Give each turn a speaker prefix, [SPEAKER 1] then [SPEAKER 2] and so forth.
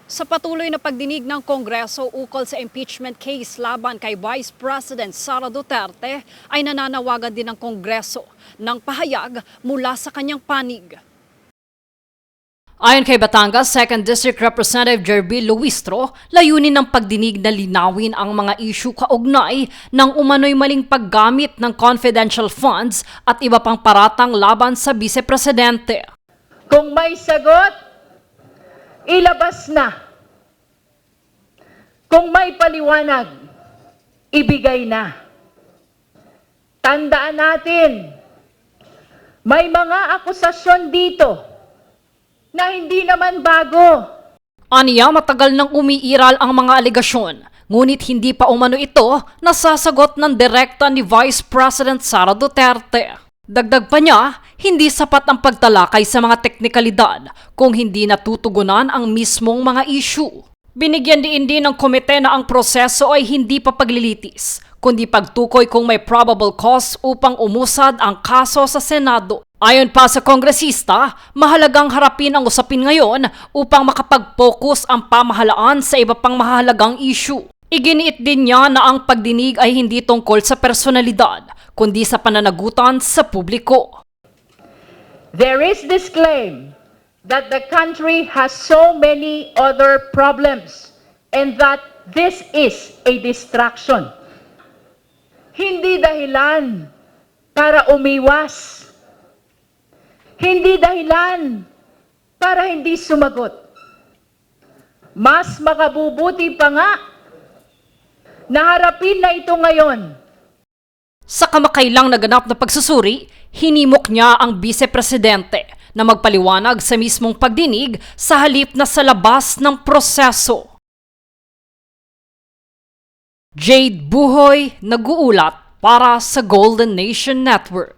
[SPEAKER 1] Sa patuloy na pagdinig ng Kongreso ukol sa impeachment case laban kay Vice President Sara Duterte, ay nananawagan din ng Kongreso ng pahayag mula sa kanyang panig. Ayon kay Batangas 2nd District Representative Jerbil Luistro, layunin ng pagdinig na linawin ang mga issue kaugnay ng umano'y maling paggamit ng confidential funds at iba pang paratang laban sa Vice Presidente.
[SPEAKER 2] Kung may sagot, ilabas na. Kung may paliwanag, ibigay na. Tandaan natin, may mga akusasyon dito na hindi naman bago.
[SPEAKER 1] Aniya, matagal nang umiiral ang mga alegasyon, ngunit hindi pa umano ito nasasagot ng direkta ni Vice President Sara Duterte. Dagdag pa niya, hindi sapat ang pagtalakay sa mga teknikalidad kung hindi natutugunan ang mismong mga issue. Binigyan din ng komite na ang proseso ay hindi pa paglilitis, kundi pagtukoy kung may probable cause upang umusad ang kaso sa Senado. Ayon pa sa kongresista, mahalagang harapin ang usapin ngayon upang makapag-focus ang pamahalaan sa iba pang mahalagang issue. Iginiit din niya na ang pagdinig ay hindi tungkol sa personalidad, kundi sa pananagutan sa publiko.
[SPEAKER 2] There is this claim that the country has so many other problems and that this is a distraction. Hindi dahilan para umiwas. Hindi dahilan para hindi sumagot. Mas makabubuti pa nga na harapin na ito ngayon.
[SPEAKER 1] Sa kamakailang naganap na pagsusuri, hinimok niya ang Vice Presidente na magpaliwanag sa mismong pagdinig sa halip na sa labas ng proseso. Jade Buhoy, nag-uulat para sa Golden Nation Network.